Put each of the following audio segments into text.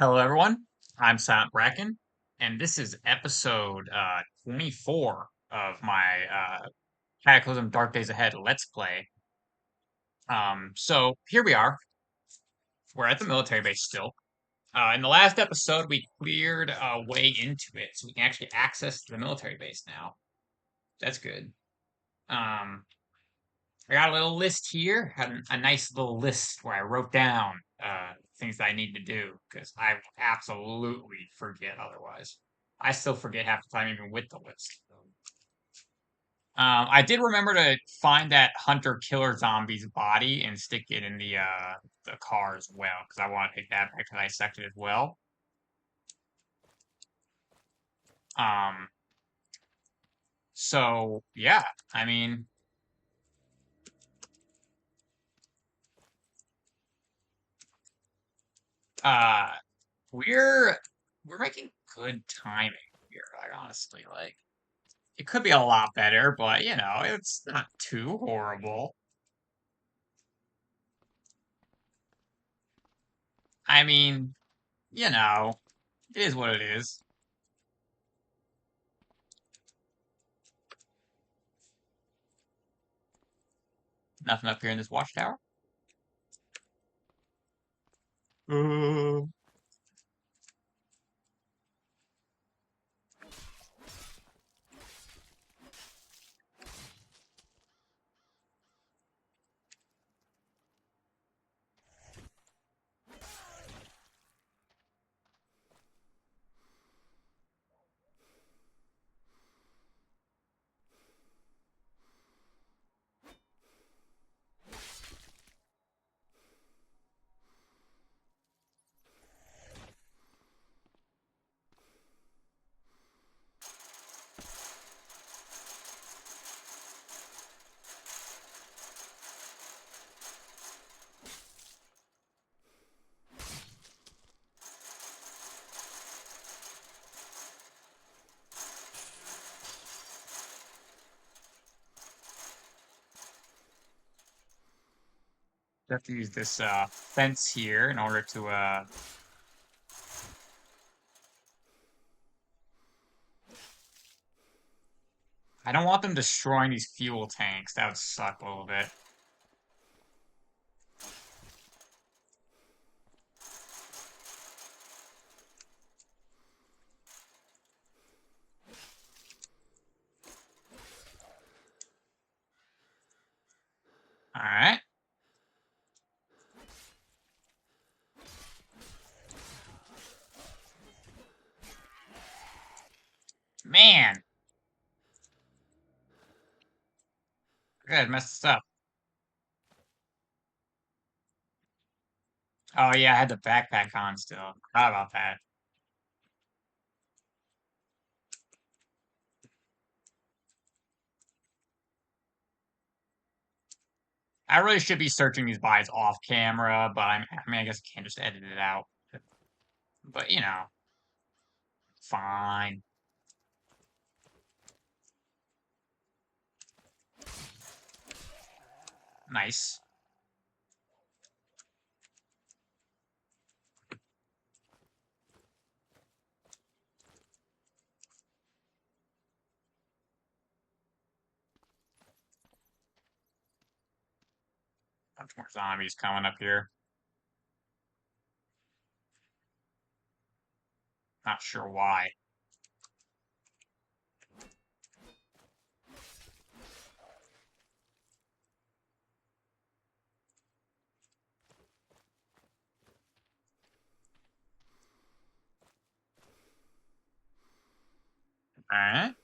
Hello, everyone. I'm Silent Bracken, and this is episode 24 of my Cataclysm Dark Days Ahead Let's Play. So here we are. We're at the military base still. In the last episode, we cleared a way into it, so we can actually access the military base now. That's good. Um, I got a little list here. Had a nice little list where I wrote down things that I need to do because I absolutely forget otherwise. I still forget half the time, even with the list. I did remember to find that hunter killer zombie's body and stick it in the car as well because I want to take that back to dissect it as well. Um, so yeah, I mean, uh, we're we're making good timing here. Like honestly, like it could be a lot better, but it's not too horrible. I mean, it is what it is. Nothing up here in this watchtower. Uh, have to use this fence here in order to I don't want them destroying these fuel tanks. That would suck a little bit. All right. Man, good, messed this up. Oh yeah, I had the backpack on still. Forgot about that. I really should be searching these bodies off camera, but I mean, I guess I can't just edit it out. But fine. Nice. Bunch more zombies coming up here. Not sure why. Alright.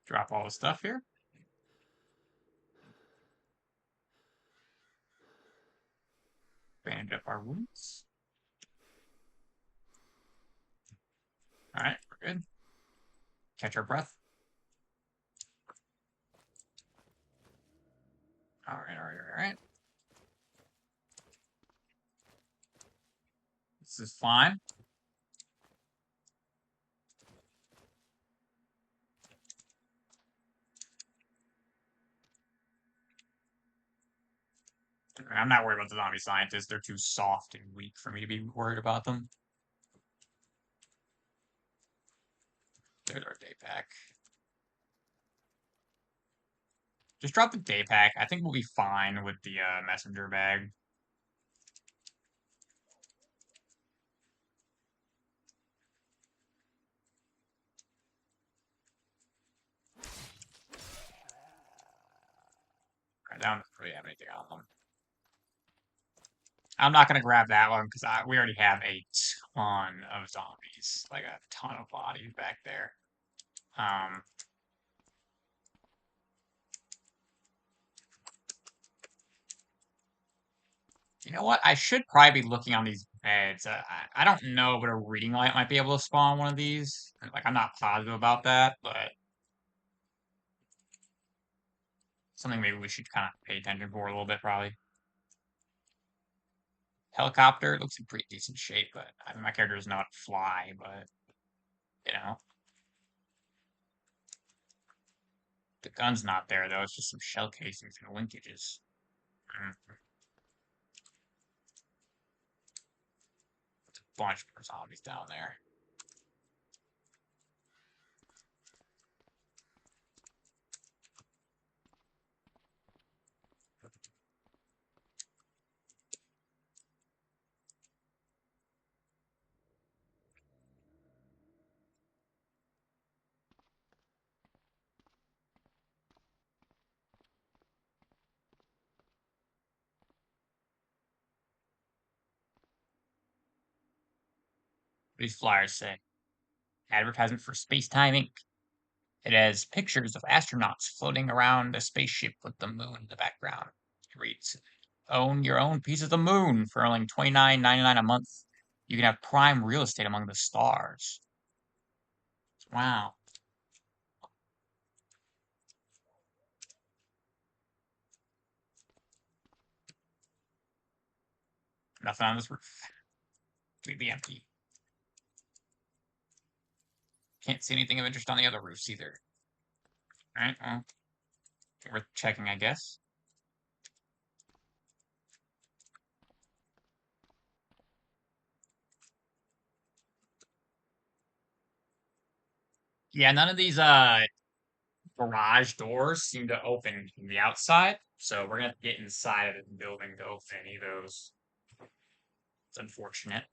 Drop all the stuff here. Bandage up our wounds. Alright, we're good. Catch our breath. All right. This is fine. I'm not worried about the zombie scientists. They're too soft and weak for me to be worried about them. There's our day pack. Just drop the day pack. I think we'll be fine with the messenger bag. I don't really have anything on them. I'm not gonna grab that one because we already have a ton of zombies, like a ton of bodies back there. You know what? I should probably be looking on these beds. I don't know, but a reading light might be able to spawn one of these. Like, I'm not positive about that, but something maybe we should kind of pay attention for a little bit, probably. Helicopter looks in pretty decent shape, but I mean, my character does not fly, but you know. The gun's not there, though. It's just some shell casings and linkages. Mm. There's a bunch more zombies down there. These flyers say, advertisement for Space-Time Inc. It has pictures of astronauts floating around a spaceship with the moon in the background. It reads, own your own piece of the moon for only $29.99 a month. You can have prime real estate among the stars. Wow. Nothing on this roof. Completely empty. Can't see anything of interest on the other roofs either. Alright, well, worth checking, I guess. Yeah, none of these garage doors seem to open from the outside, so we're gonna have to get inside of the building to open any of those. It's unfortunate.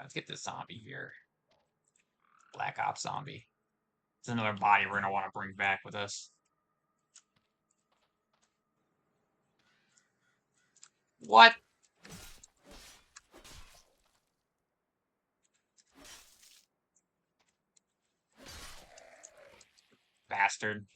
Let's get this zombie here. Black Ops zombie. It's another body we're gonna want to bring back with us. What? Bastard.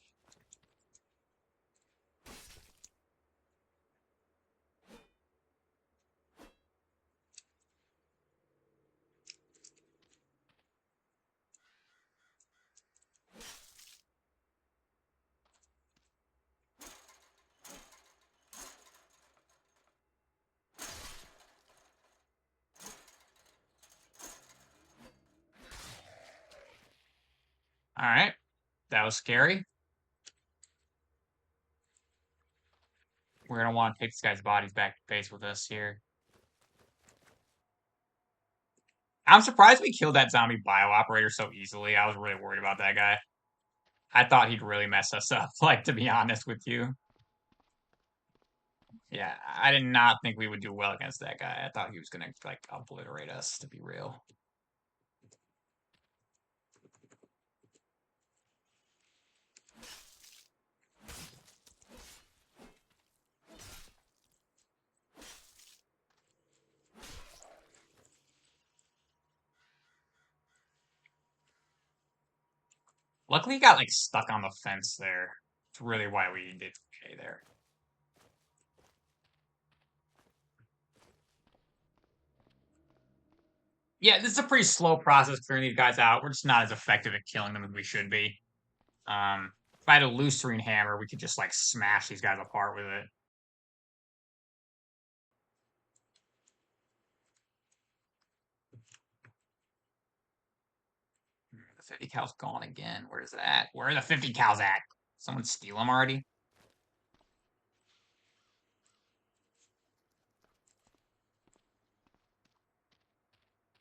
Alright. That was scary. We're gonna want to take this guy's bodies back to base with us here. I'm surprised we killed that zombie bio operator so easily. I was really worried about that guy. I thought he'd really mess us up, like, to be honest with you. Yeah, I did not think we would do well against that guy. I thought he was gonna, like, obliterate us, to be real. Luckily, he got, like, stuck on the fence there. It's really why we did okay there. Yeah, this is a pretty slow process clearing these guys out. We're just not as effective at killing them as we should be. I had a Lucerne hammer, we could just like smash these guys apart with it. The 50 cal's gone again. Where's it at? Where are the 50 cals at? Someone steal them already?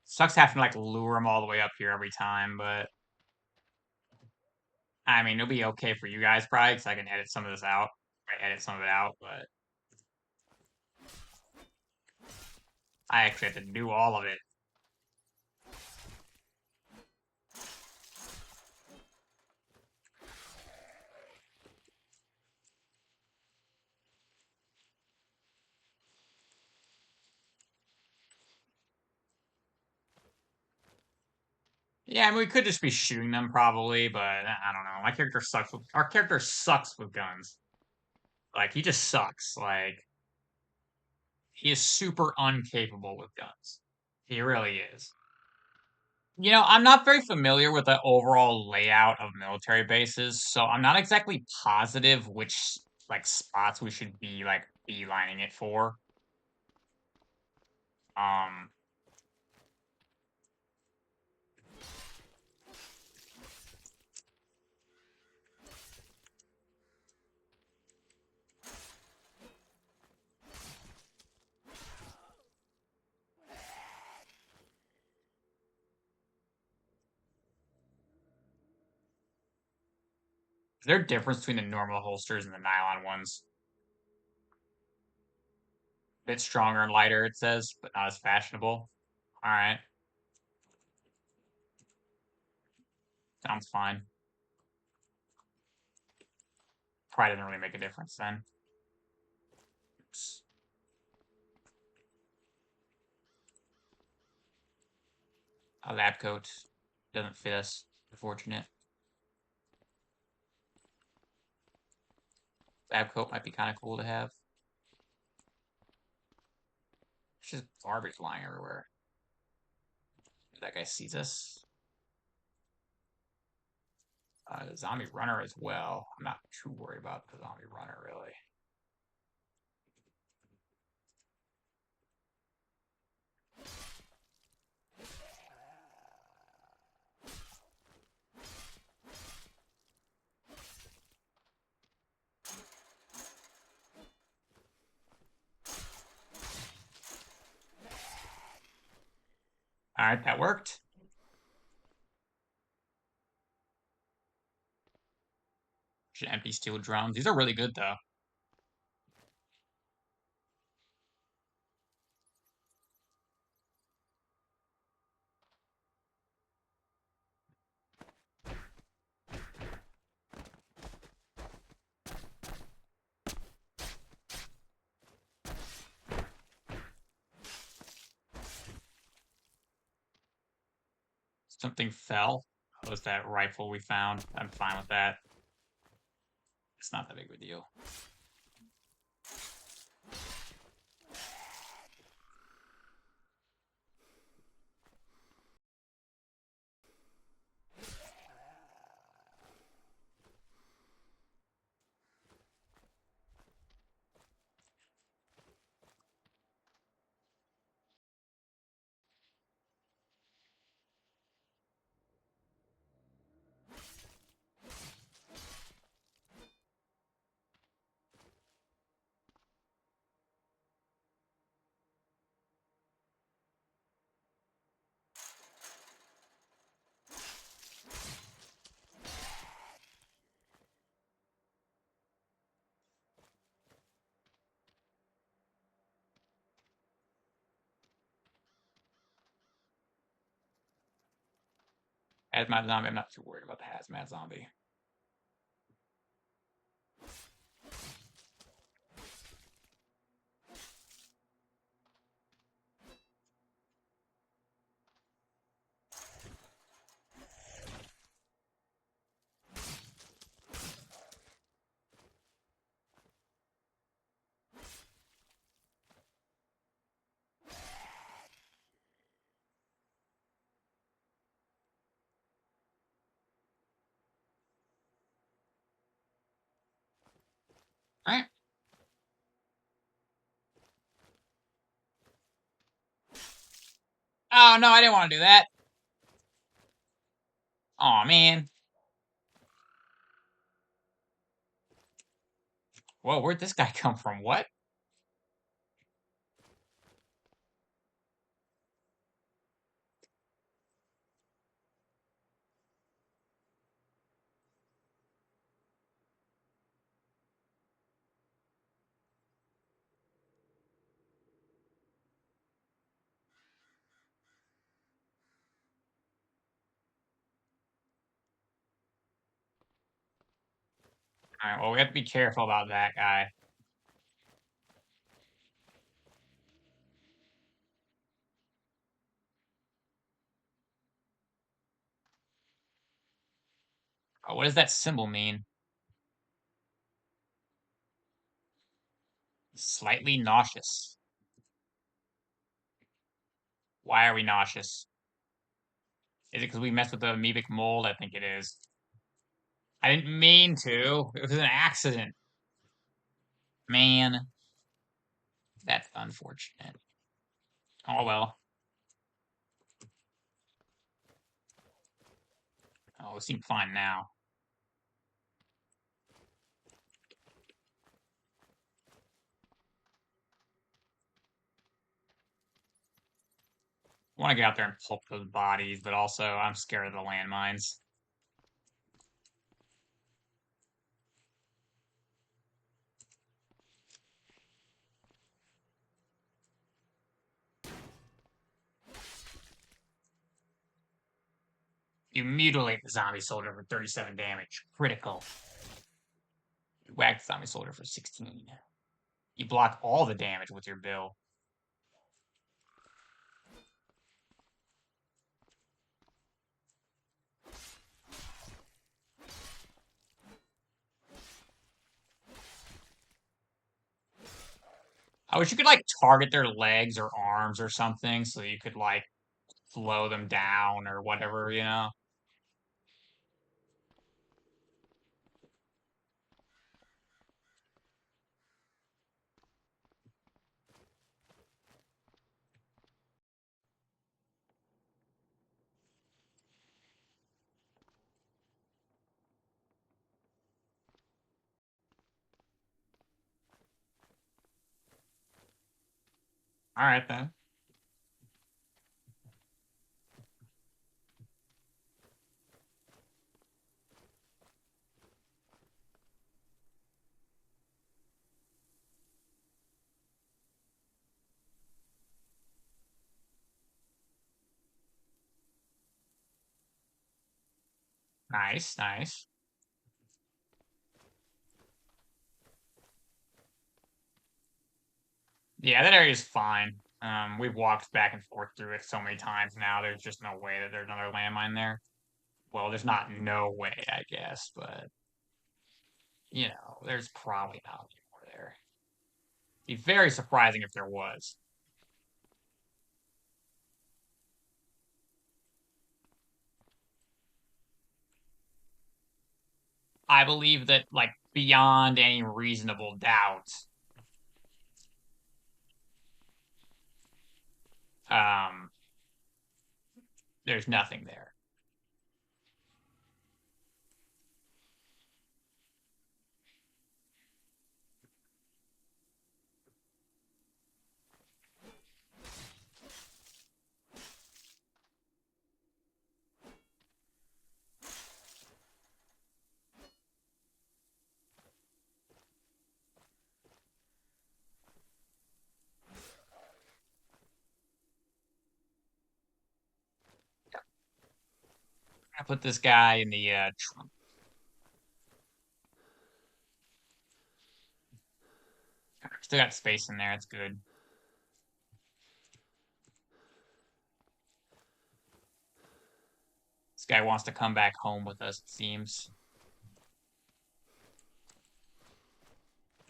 Sucks having to like lure them all the way up here every time, but I mean, it'll be okay for you guys probably because I can edit some of this out. I edit some of it out, but I actually have to do all of it. Yeah, I mean, we could just be shooting them probably, but I don't know. My character sucks with our character sucks with guns. Like he just sucks. Like he is super incapable with guns. He really is. I'm not very familiar with the overall layout of military bases, so I'm not exactly positive which like spots we should be like beelining it for. Um, is there a difference between the normal holsters and the nylon ones? A bit stronger and lighter, it says, but not as fashionable. All right, sounds fine. Probably doesn't really make a difference then. Oops. A lab coat doesn't fit us. Unfortunate. Lab coat might be kind of cool to have. There's just garbage lying everywhere. That guy sees us. The zombie runner as well. I'm not too worried about the zombie runner, really. All right, that worked. Should empty steel drums. These are really good, though. Something fell. What was that rifle we found? I'm fine with that. It's not that big of a deal. Hazmat zombie, I'm not too worried about the hazmat zombie. Alright. Oh, no, I didn't want to do that. Aw, man. Whoa, where'd this guy come from? What? Alright, well, we have to be careful about that guy. Oh, what does that symbol mean? Slightly nauseous. Why are we nauseous? Is it because we messed with the amoebic mold? I think it is. I didn't mean to. It was an accident. Man, that's unfortunate. Oh well. Oh, we seem fine now. I want to get out there and pulp those bodies, but also I'm scared of the landmines. You mutilate the zombie soldier for 37 damage. Critical. You whack the zombie soldier for 16. You block all the damage with your bill. I wish you could, like, target their legs or arms or something so you could, like, slow them down or whatever, you know? Alright then. Nice, nice. Yeah, that area's fine. We've walked back and forth through it so many times now, there's just no way that there's another landmine there. Well, there's not no way, I guess, but, you know, there's probably not more there. It'd be very surprising if there was. I believe that, like, beyond any reasonable doubt, um, there's nothing there. I put this guy in the trunk. Still got space in there. It's good. This guy wants to come back home with us, it seems.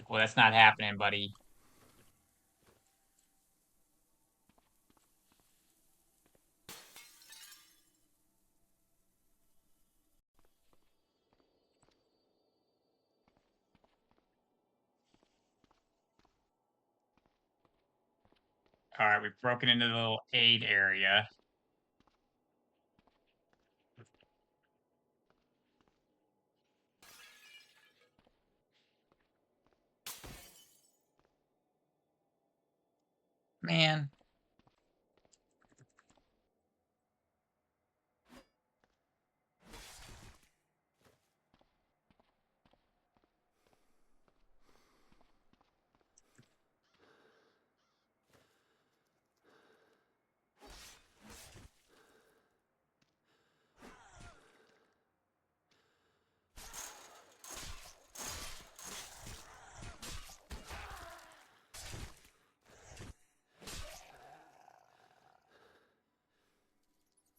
Well, that's not happening, buddy. All right, we've broken into the little aid area. Man.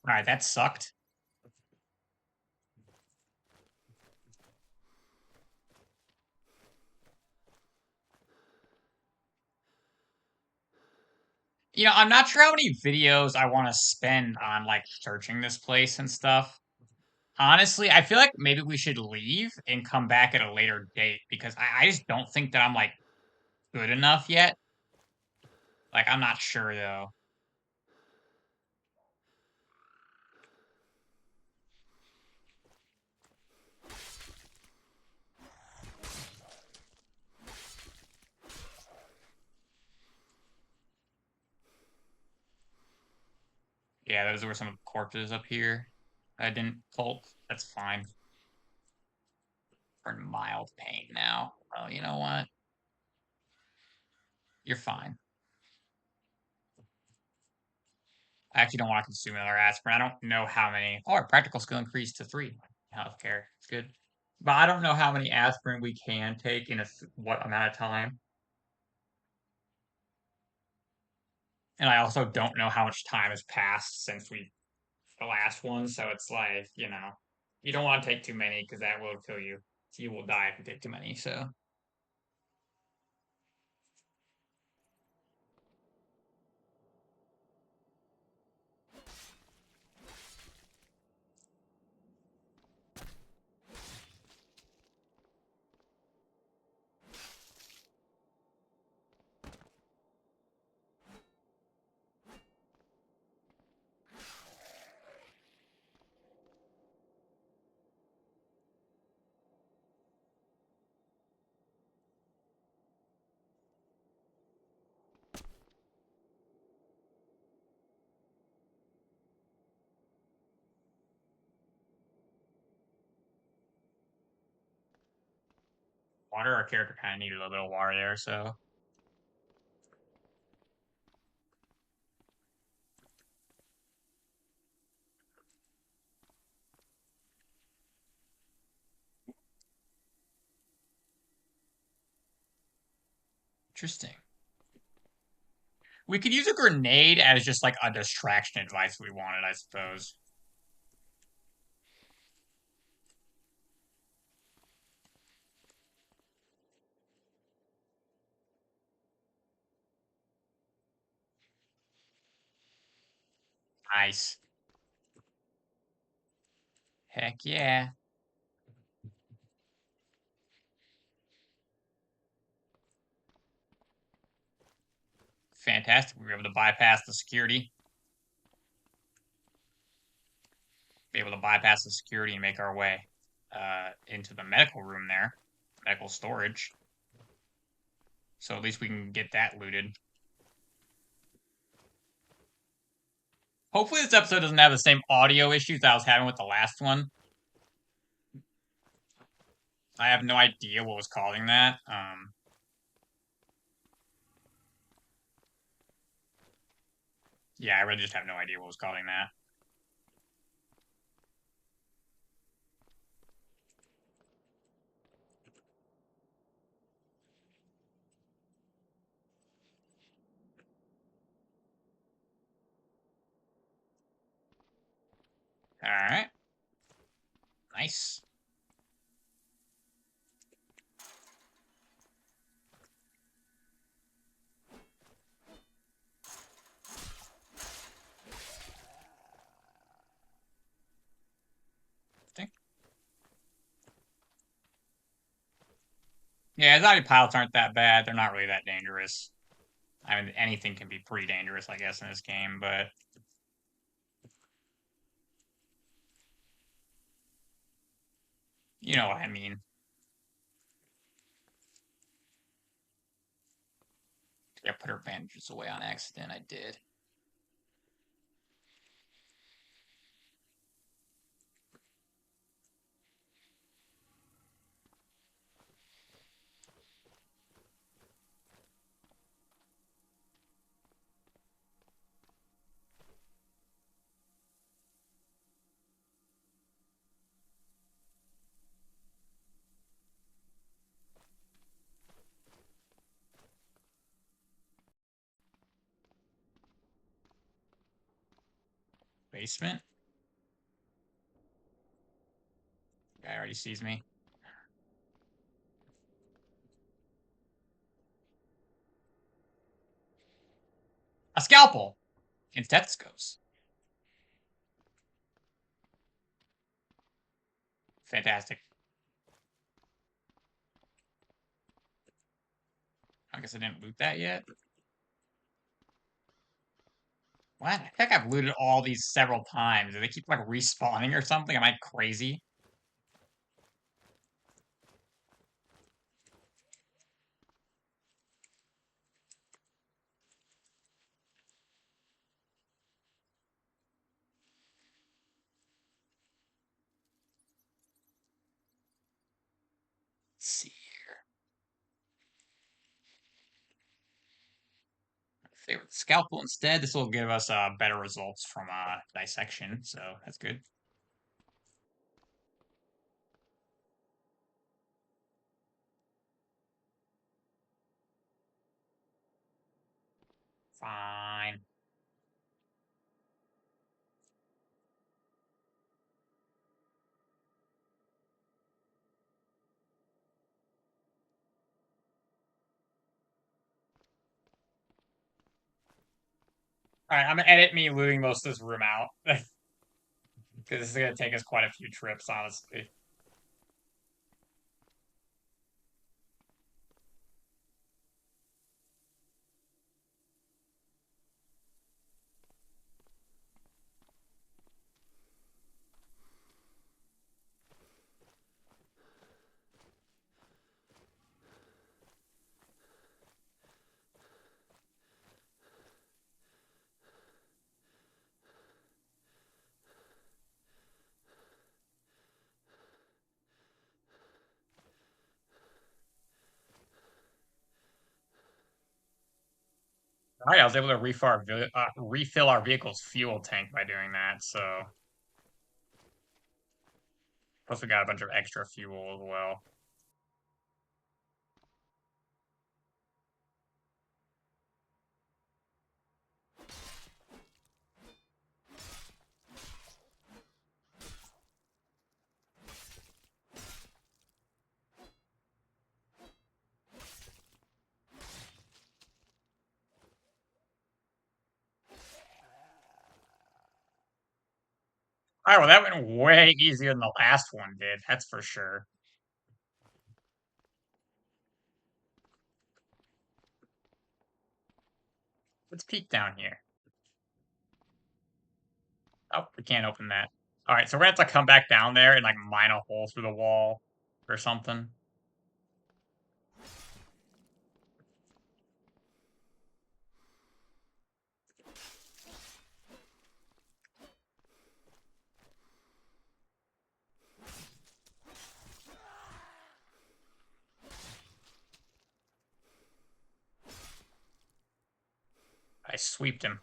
All right, that sucked. I'm not sure how many videos I want to spend on like searching this place and stuff. Honestly, I feel like maybe we should leave and come back at a later date because I just don't think that I'm like good enough yet. Like, I'm not sure though. Yeah, those were some corpses up here. I didn't pulp. That's fine. We're in mild pain now. Oh, you know what? You're fine. I actually don't want to consume another aspirin. I don't know how many. Oh, our practical skill increased to 3. Healthcare. It's good. But I don't know how many aspirin we can take in what amount of time. And I also don't know how much time has passed since the last one. So it's like, you don't want to take too many because that will kill you. So you will die if you take too many. So water, our character kind of needed a little bit of water there. So interesting. We could use a grenade as just like a distraction advice if we wanted, I suppose. Nice. Heck yeah. Fantastic. We were able to bypass the security. Be able to bypass the security and make our way into the medical room there. Medical storage. So at least we can get that looted. Hopefully this episode doesn't have the same audio issues that I was having with the last one. I have no idea what was causing that. Yeah, I really just have no idea what was causing that. Alright. Nice. Yeah, zombie pilots aren't that bad. They're not really that dangerous. I mean, anything can be pretty dangerous, I guess, in this game, but you know what I mean. I put her bandages away on accident. I did. Basement? Guy already sees me. A scalpel! And stethoscopes. Fantastic. I guess I didn't loot that yet. What? I feel like I've looted all these several times. Do they keep like respawning or something? Am I crazy? Let's see here. Favorite scalpel instead. This will give us better results from dissection, so that's good. Fine. Alright, I'm gonna edit me looting most of this room out. Because this is gonna take us quite a few trips, honestly. Alright, I was able to refill our vehicle's fuel tank by doing that, so. Plus we got a bunch of extra fuel as well. Alright, well that went way easier than the last one did, that's for sure. Let's peek down here. Oh, we can't open that. Alright, so we're gonna have to come back down there and like mine a hole through the wall or something. I sweeped him.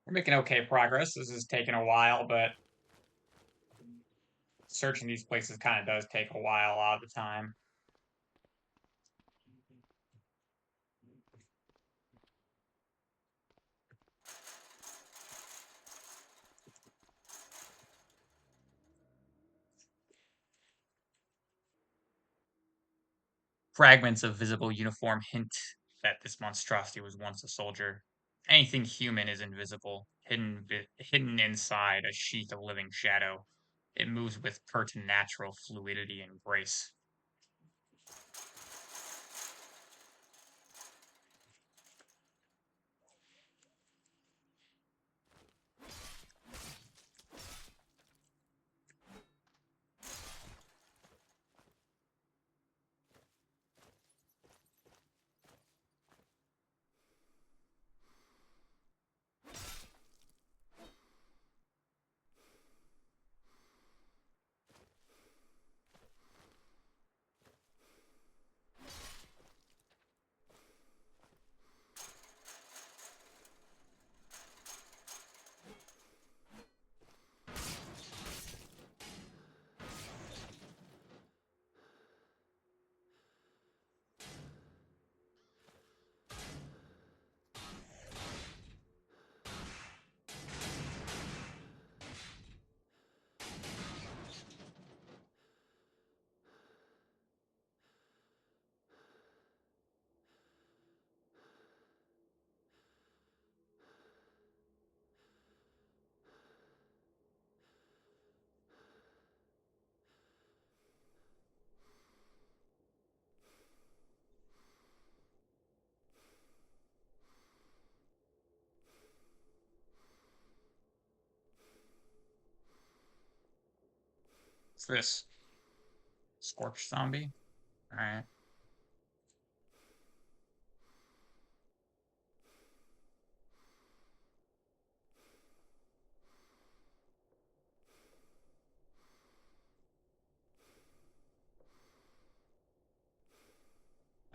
We're making okay progress. This is taking a while, but searching these places kind of does take a while a lot of the time. Fragments of visible uniform hint that this monstrosity was once a soldier. Anything human is invisible, hidden inside a sheath of living shadow. It moves with preternatural fluidity and grace. What's this? Scorch zombie? Alright.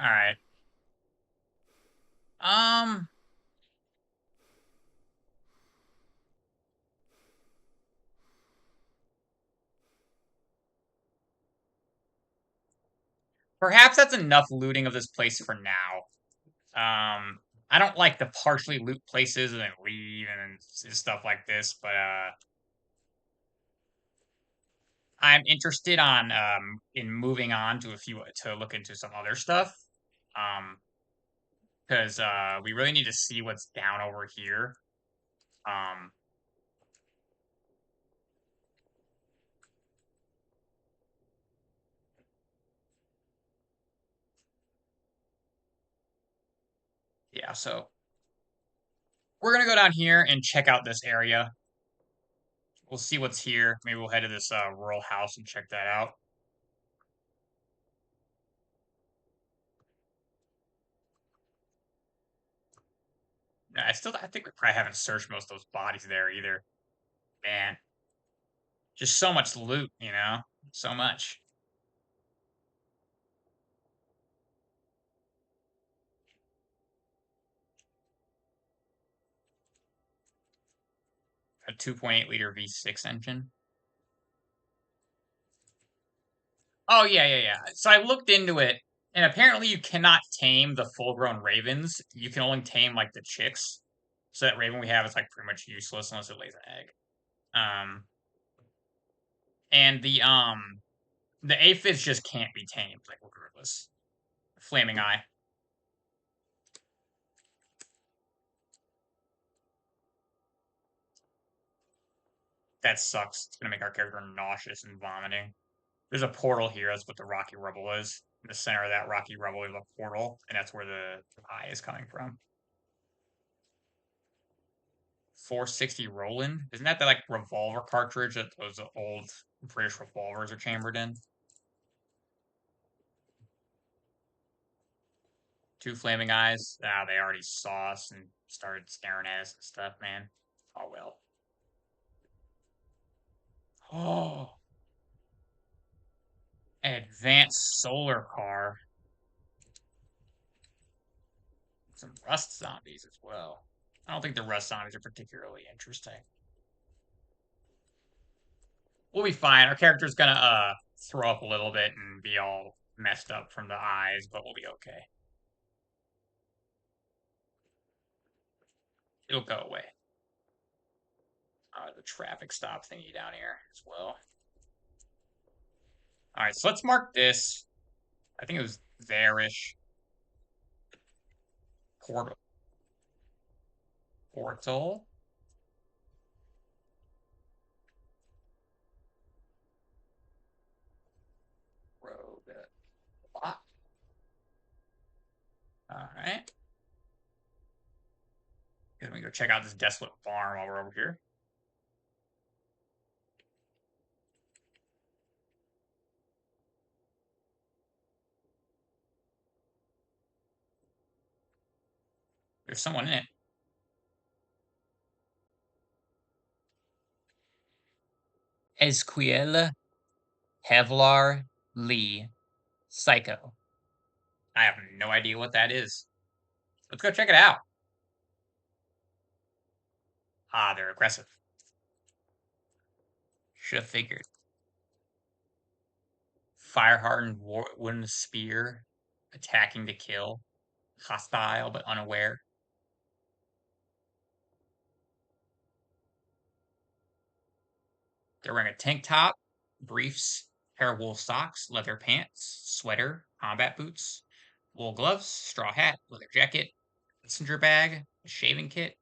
Alright. Um, Perhaps that's enough looting of this place for now. I don't like to partially loot places and then leave and stuff like this, but I'm interested on in moving on to a few to look into some other stuff. Um, because we really need to see what's down over here. Um, yeah, so we're gonna go down here and check out this area. We'll see what's here. Maybe we'll head to this rural house and check that out. I think we probably haven't searched most of those bodies there either. Man, just so much loot, so much. A 2.8 liter V6 engine. Oh yeah. So I looked into it, and apparently you cannot tame the full-grown ravens. You can only tame like the chicks. So that raven we have is like pretty much useless unless it lays an egg. Um, and the aphids just can't be tamed, like regardless. Flaming eye. That sucks. It's gonna make our character nauseous and vomiting. There's a portal here. That's what the rocky rubble is. In the center of that rocky rubble is a portal, and that's where the eye is coming from. 460 Roland? Isn't that the like revolver cartridge that those old British revolvers are chambered in? Two flaming eyes. Ah, they already saw us and started staring at us and stuff, man. Oh well. Oh, advanced solar car. Some rust zombies as well. I don't think the rust zombies are particularly interesting. We'll be fine. Our character's gonna throw up a little bit and be all messed up from the eyes, but we'll be okay. It'll go away. The traffic stop thingy down here as well. All right, so let's mark this. I think it was there-ish. Portal. Portal. Road. Block. All right. Let me go check out this desolate farm while we're over here. There's someone in it. Esquiel Kevlar Lee Psycho. I have no idea what that is. Let's go check it out. Ah, they're aggressive. Should have figured. Fire hardened wooden spear, attacking to kill, hostile but unaware. They're wearing a tank top, briefs, pair of wool socks, leather pants, sweater, combat boots, wool gloves, straw hat, leather jacket, messenger bag, a shaving kit,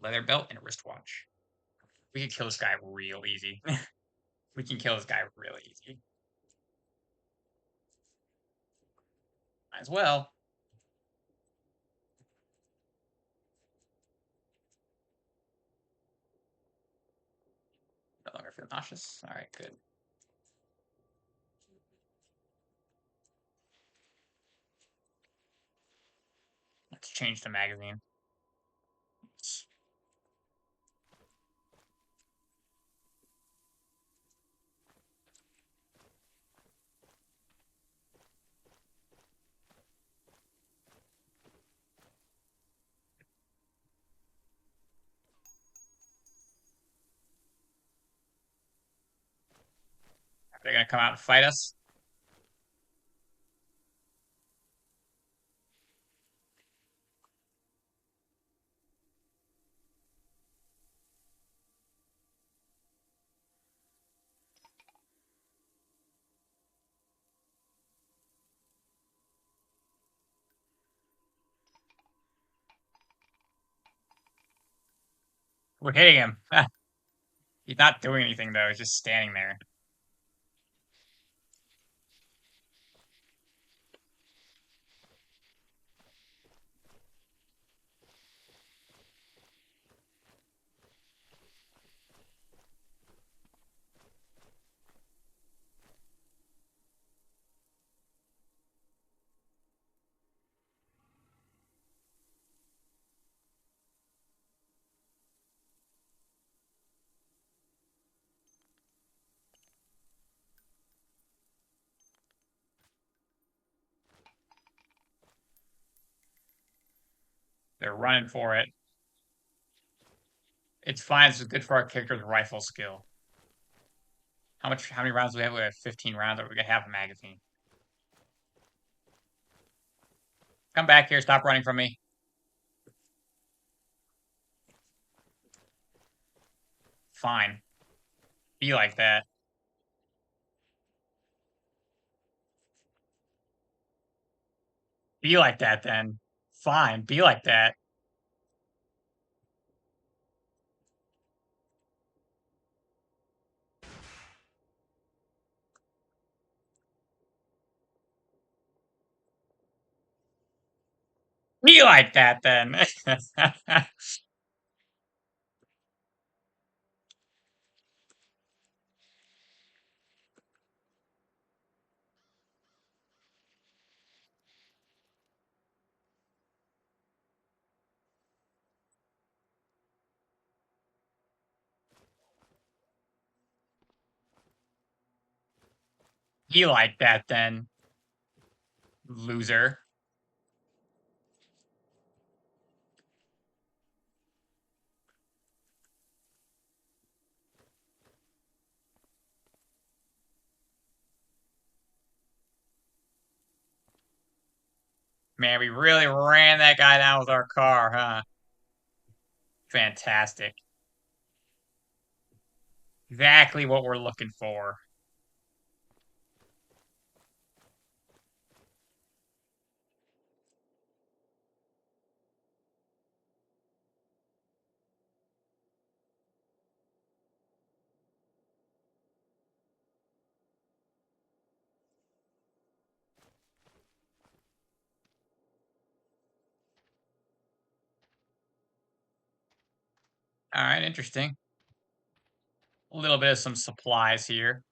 leather belt, and a wristwatch. We can kill this guy real easy. We can kill this guy real easy. Might as well. No longer feel nauseous. All right, good. Let's change the magazine. They're gonna come out and fight us. We're hitting him. He's not doing anything though. He's just standing there. They're running for it. It's fine. It's good for our character's rifle skill. How many rounds do we have? We have 15 rounds. Or we got half a magazine. Come back here. Stop running from me. Fine. Be like that. Be like that then. Fine. Be like that. Be like that then. Be like that then. Loser. Man, we really ran that guy down with our car, huh? Fantastic. Exactly what we're looking for. All right, interesting. A little bit of some supplies here.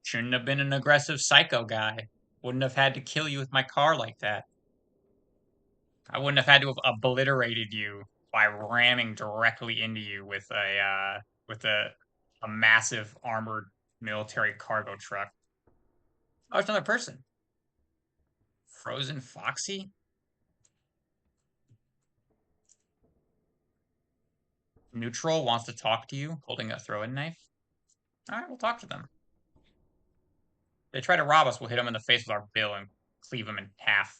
Shouldn't have been an aggressive psycho guy. Wouldn't have had to kill you with my car like that. I wouldn't have had to have obliterated you by ramming directly into you with a massive armored military cargo truck. Oh, it's another person. Frozen Foxy? Neutral wants to talk to you, holding a throwing knife. All right, we'll talk to them. They try to rob us, we'll hit them in the face with our bill and cleave them in half.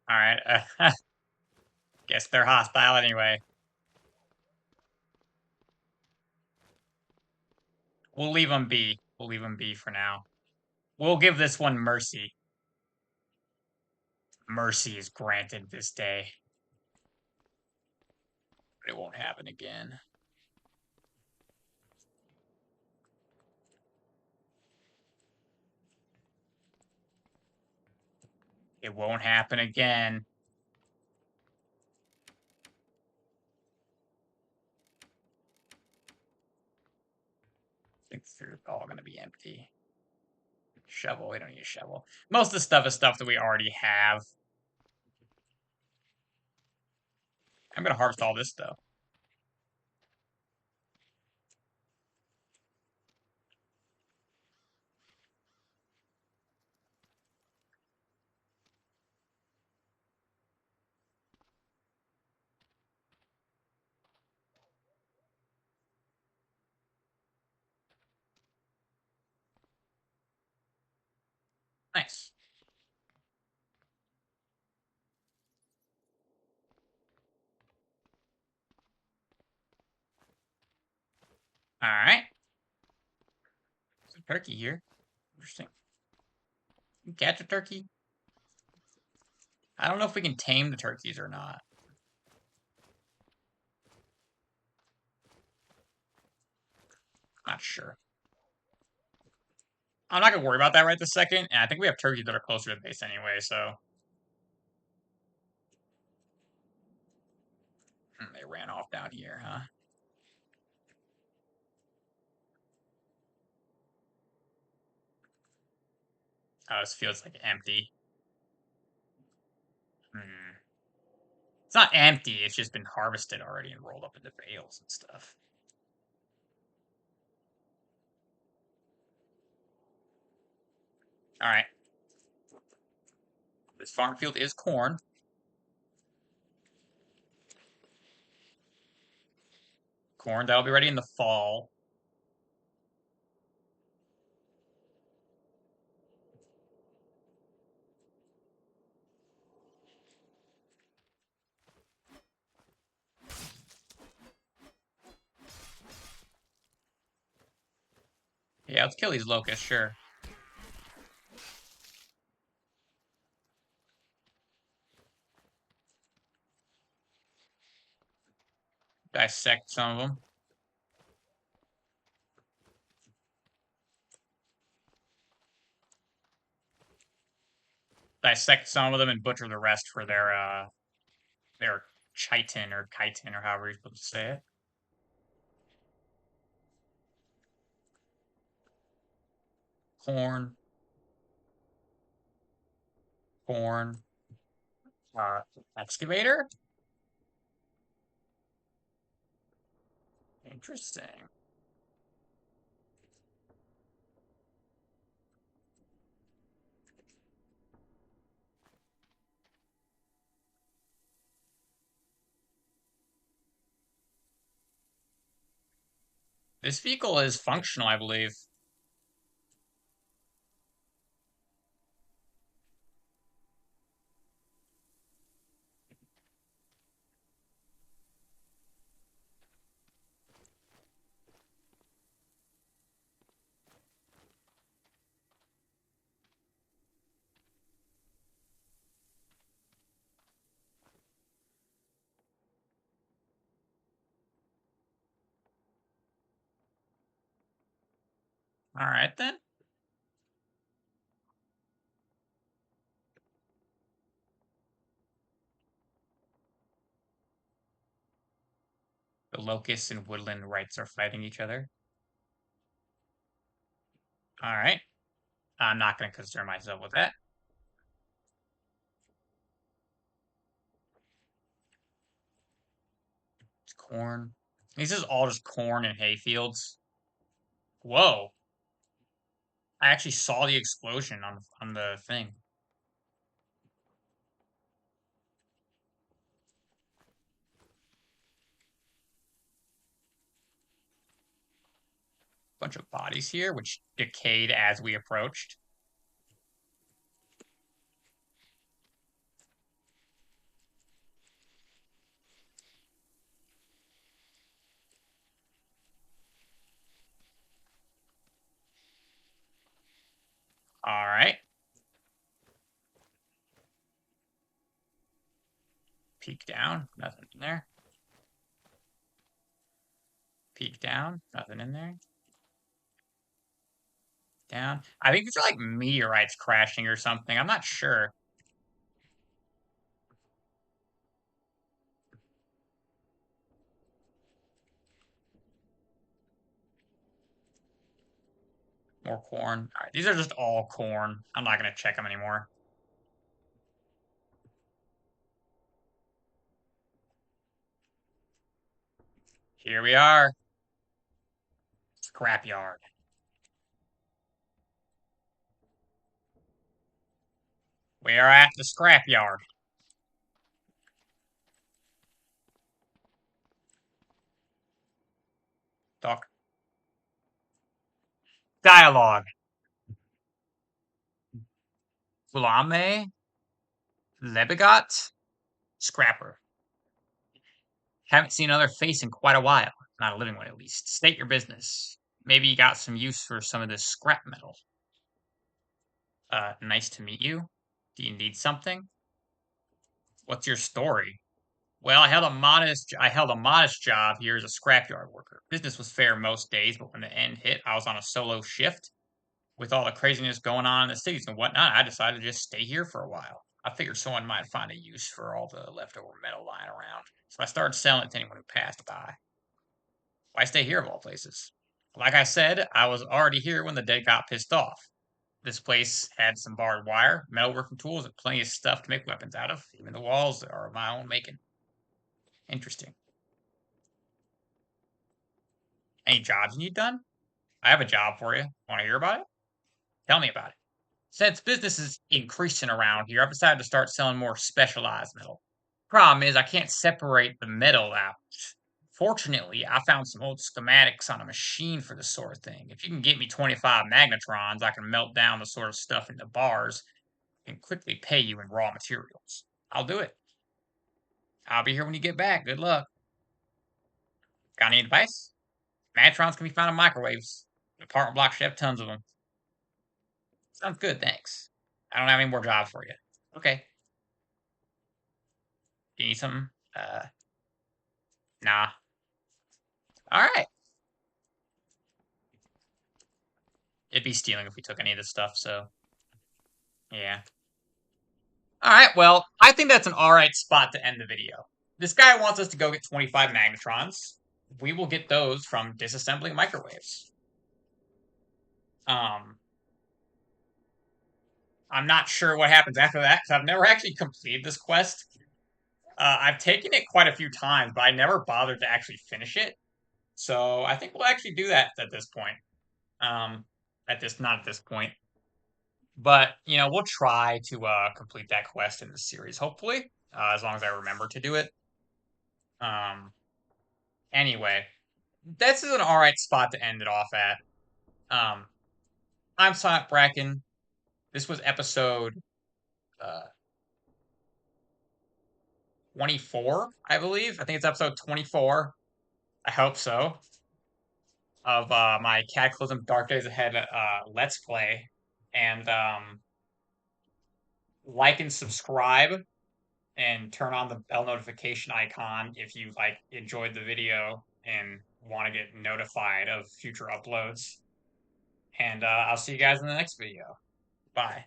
All right, guess they're hostile anyway. We'll leave them be. We'll leave them be for now. We'll give this one mercy. Mercy is granted this day. But it won't happen again. It won't happen again. I think they're all going to be empty. Shovel. We don't need a shovel. Most of the stuff is stuff that we already have. I'm going to harvest all this, though. Nice. All right. There's a turkey here. Interesting. You catch a turkey? I don't know if we can tame the turkeys or not. Not sure. I'm not gonna worry about that right this second, and I think we have turkeys that are closer to the base anyway, so. They ran off down here, huh? Oh, this feels like empty. Hmm. It's not empty, it's just been harvested already and rolled up into bales and stuff. Alright. This farm field is corn. Corn, that'll be ready in the fall. Yeah, let's kill these locusts, sure. Dissect some of them. Dissect some of them and butcher the rest for their chitin or chitin or however you're supposed to say it. Corn, corn, uh, excavator? Interesting. This vehicle is functional, I believe. All right then. The locusts and woodland rights are fighting each other. All right. I'm not going to concern myself with that. It's corn. This is all just corn and hay fields. Whoa. I actually saw the explosion on the thing. Bunch of bodies here, which decayed as we approached. All right. Peek down. Nothing in there. Peek down. Nothing in there. Down. I think these are like meteorites crashing or something. I'm not sure. More corn. All right. These are just all corn. I'm not going to check them anymore. Here we are. Scrapyard. We are at the scrapyard. Talk. Dialogue. Fulame. Lebegot. Scrapper. Haven't seen another face in quite a while. Not a living one, at least. State your business. Maybe you got some use for some of this scrap metal. Nice to meet you. Do you need something? What's your story? Well, I held a modest job here as a scrapyard worker. Business was fair most days, but when the end hit, I was on a solo shift. With all the craziness going on in the cities and whatnot, I decided to just stay here for a while. I figured someone might find a use for all the leftover metal lying around, so I started selling it to anyone who passed by. Why stay here of all places? Like I said, I was already here when the dead got pissed off. This place had some barbed wire, metalworking tools, and plenty of stuff to make weapons out of. Even the walls are of my own making. Interesting. Any jobs you need done? I have a job for you. Want to hear about it? Tell me about it. Since business is increasing around here, I've decided to start selling more specialized metal. Problem is, I can't separate the metal out. Fortunately, I found some old schematics on a machine for this sort of thing. If you can get me 25 magnetrons, I can melt down the sort of stuff into bars and quickly pay you in raw materials. I'll do it. I'll be here when you get back. Good luck. Got any advice? Magnetrons can be found in microwaves. The apartment block should have tons of them. Sounds good, thanks. I don't have any more jobs for you. Okay. Do you need something? Nah. All right. It'd be stealing if we took any of this stuff, so yeah. All right, well, I think that's an all right spot to end the video. This guy wants us to go get 25 magnetrons. We will get those from disassembling microwaves. Um, I'm not sure what happens after that because I've never actually completed this quest. I've taken it quite a few times, but I never bothered to actually finish it. So I think we'll actually do that at this point. Um, not at this point, but we'll try to complete that quest in the series, hopefully, as long as I remember to do it. Um, anyway, this is an all right spot to end it off at. Um, I'm Silent Bracken. This was episode uh 24, I believe. I think it's episode 24. I hope so. Of my Cataclysm Dark Days Ahead Let's Play. And like and subscribe and turn on the bell notification icon if you enjoyed the video and want to get notified of future uploads. And I'll see you guys in the next video. Bye.